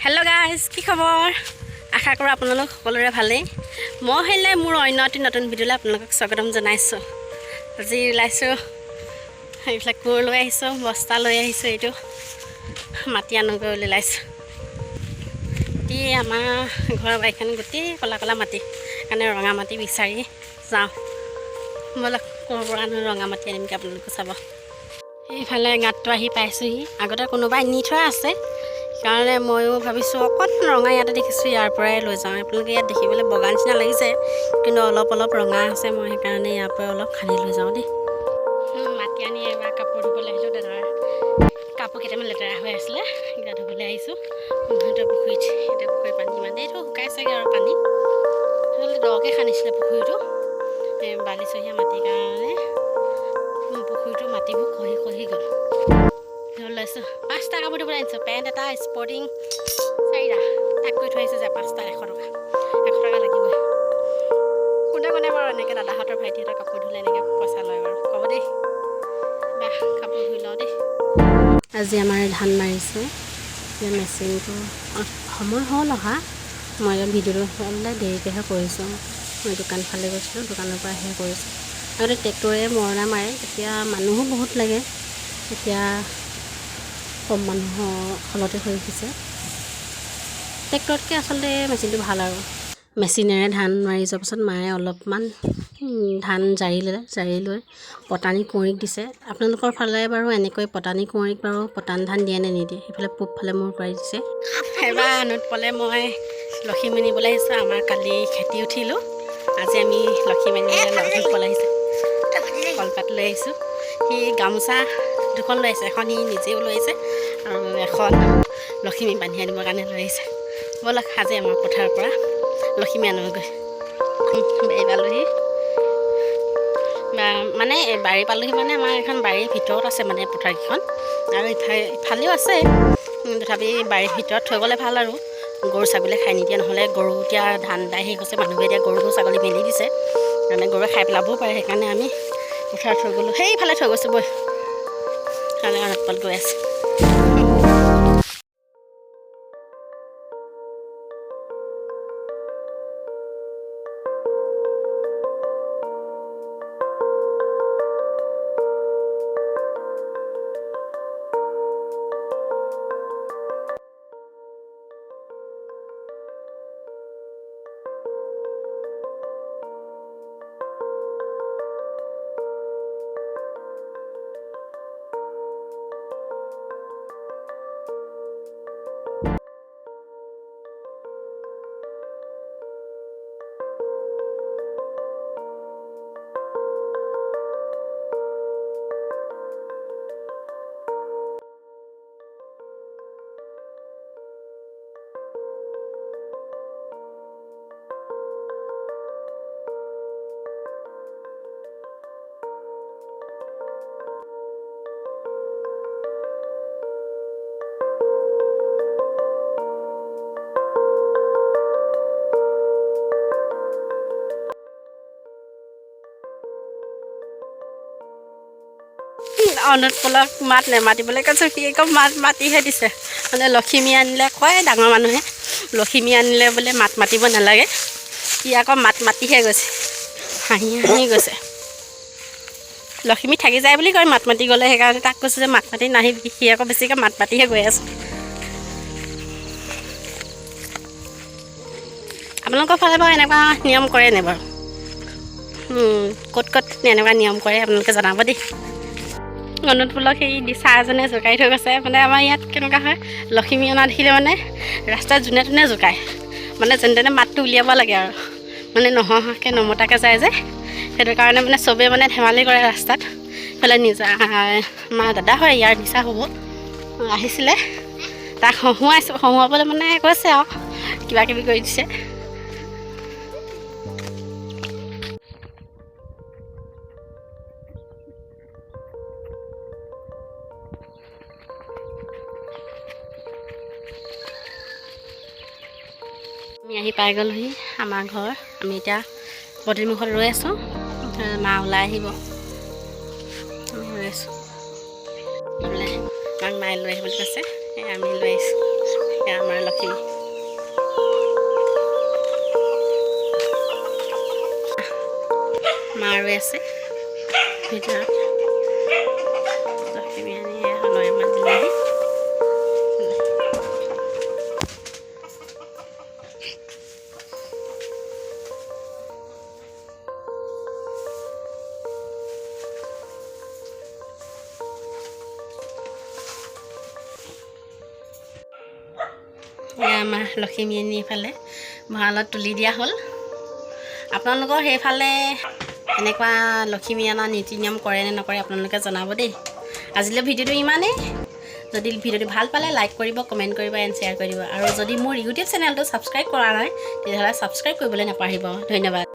hello guys কি খবৰ আশা কৰো আপোনালোক সকলোৰে ভালেই মই হেলে মোৰ অন্য এটি নতুন ভিডিঅ'লৈ আপোনালোকক স্বাগতম জনাইছো আজি লাইছো এইফালে কোৰ লৈ আহিছো বস্তা লৈ আহিছো এইটো মাটি আনগৈ লাইছো তি আমাৰ ঘৰৰ বাইখন গতি কলা কলা মাটি কাৰণে ৰঙা মাটি বিচাৰি যাওঁ মই কোৰপৰা ৰঙা মাটি আনিম আপোনালোক চাব এইফালে গাঁতটো আহি পাইছোহি আগতে কোনোবাই নি থোৱা আছে কাৰণে ময়ো ভাবিছোঁ অকণ ৰঙা ইয়াতে দেখিছোঁ ইয়াৰ পৰাই লৈ যাওঁ আপোনালোকে ইয়াত দেখিবলৈ বগা নিচিনা লাগিছে কিন্তু অলপ অলপ ৰঙা আছে মই সেইকাৰণে ইয়াৰ পৰা অলপ খালি লৈ যাওঁ দেই মাটি আনি এবাৰ কাপোৰ ধুবলৈ আহিলোঁ দাদাৰ কাপোৰ কেইটামান লেতেৰা হৈ আছিলে সেইকেইটা ধুবলৈ আহিছোঁ পুখুৰীত এতিয়া পুখুৰীৰ পানী ইমান দেৰিটো শুকাইছেগৈ আৰু পানী সেইফালে দকৈ খান্দিছিলে পুখুৰীটো বালিচহীয়া মাটিৰ কাৰণে পুখুৰীটো মাটিবোৰ খহি খহি গ'ল লৈছোঁ 5টা কাপোৰ ধুবলৈ আনিছোঁ পেণ্ট এটা স্পৰ্টিং 4টা টেগ কৰি থৈ আহিছোঁ যে 5টা 100 টকা লাগিবই কোনে কোনে বাৰু এনেকৈ দাদাহঁতৰ ভাইটিহঁতৰ কাপোৰ ধুলে এনেকৈ পইচা লয় বাৰু ক'ব দেই বা কাপোৰ ধুই লওঁ দেই আজি আমাৰ ধান মাৰিছে মেচিনটো সময় হ'ল অহা মই ভিডিঅ'টো হ'লে দেৰিকৈহে কৰিছোঁ মই দোকান ফালে গৈছিলোঁ দোকানৰ পৰা আহি কৰিছোঁ আগতে ট্ৰেক্টৰে মৰণা মাৰে এতিয়া মানুহো বহুত লাগে এতিয়া কম মানুহৰ ফলতে হৈ উঠিছে ট্ৰেক্টৰতকৈ আচলতে মেচিনটো ভাল আৰু মেচিনেৰে ধান মাৰি যোৱাৰ পাছত মায়ে অলপমান ধান জাৰি লৈ পটানী কুঁৱৰীক দিছে আপোনালোকৰ ফালে বাৰু এনেকৈ পটানী কুঁৱৰীক বাৰু পটান ধান দিয়ে নে নিদিয়ে সেইফালে পূবফালে মোৰ পাৰি দিছে এবাৰ আনুত পালে মই লক্ষীমী নিবলৈ আহিছোঁ আমাৰ কালি খেতি উঠিলোঁ আজি আমি লক্ষীমী আনুত পলাই আহিছোঁ কলপাত লৈ আহিছোঁ সি গামোচা দুখন লৈ আহিছে এখন সি নিজেও লৈ আহিছে আৰু এখন লক্ষীমী বান্ধি আনিবৰ কাৰণে লৈ আহিছে ব'লক আজি আমাৰ পথাৰৰ পৰা লক্ষীমী আনোগৈ বাৰী পালোহি মানে বাৰী পালোহি মানে আমাৰ এখন বাৰীৰ ভিতৰত আছে মানে পথাৰকেইখন আৰু ইফালেও আছে তথাপি বাৰীৰ ভিতৰত থৈ গ'লে ভাল আৰু গৰু ছাগলীয়ে খাই নিদিয়ে নহ'লে গৰু এতিয়া ধান দাই শেষ হৈছে মানুহে এতিয়া গৰু ছাগলী মেলি দিছে মানে গৰুৱে খাই পেলাবও পাৰে সেইকাৰণে আমি পথাৰত থৈ গ'লোঁ সেইফালে থৈ গৈছোঁ বৈ কাৰণে আনতপাল গৈ আছে অনুৎপলক মাত নেমাতিবলৈ কৈছোঁ সি আকৌ মাত মাতিহে দিছে মানে লক্ষীমী আনিলে কয় ডাঙৰ মানুহে লক্ষীমী আনিলে বোলে মাত মাতিব নালাগে সি আকৌ মাত মাতিহে গৈছে হাঁহি হাঁহি গৈছে লক্ষীমী থাকি যায় বুলি কয় মাত মাতি গ'লে সেইকাৰণে তাক কৈছোঁ যে মাত মাতি নাহিবি সি আকৌ বেছিকৈ মাত মাতিহে গৈ আছে আপোনালোকৰ ফালে বাৰু এনেকুৱা নিয়ম কৰে নে বাৰু ক'ত ক'ত এনেকুৱা নিয়ম কৰে আপোনালোকে জনাব দেই অনুৎপলক সেই দিচা এজনে জোকাই থৈ গৈছে মানে আমাৰ ইয়াত কেনেকুৱা হয় লক্ষীমী অনা দেখিলে মানে ৰাস্তাত যোনে তোনে জোকায় মানে যেনে তেনে মাতটো উলিয়াব লাগে আৰু মানে নহকে নমতাকৈ যায় যে সেইটো কাৰণে মানে চবেই মানে ধেমালি কৰে ৰাস্তাত এইফালে নিজা আমাৰ দাদা হয় ইয়াৰ দিচা হ'ব আহিছিলে তাক হহুৱাবলৈ মানে কৈছে আৰু কিবা কিবি কৰি দিছে আমি আহি পাই গ'লোহি আমাৰ ঘৰ আমি এতিয়া পদূলিমুখত ৰৈ আছোঁ মা ওলাই আহিব আমি ৰৈ আছোঁ আমাক মায়ে লৈ আহিবলৈ কৈছে আমি লৈ আহিছোঁ আমাৰ লক্ষী মা ৰৈ আছে ভিতৰত লক্ষী আনি লৈ মাতিলেহি আমাৰ লক্ষ্মী আনি এইফালে ভঁৰালত তুলি দিয়া হ'ল আপোনালোকৰ সেইফালে এনেকুৱা লক্ষ্মী অনা নীতি নিয়ম কৰে নে নকৰে আপোনালোকে জনাব দেই আজিলৈ ভিডিঅ'টো ইমানেই যদি ভিডিঅ'টো ভাল পালে লাইক কৰিব কমেণ্ট কৰিব এণ্ড শ্বেয়াৰ কৰি দিব আৰু যদি মোৰ ইউটিউব চেনেলটো ছাবস্ক্ৰাইব কৰা নাই তেতিয়াহ'লে ছাবস্ক্ৰাইব কৰিবলৈ নাপাহৰিব ধন্যবাদ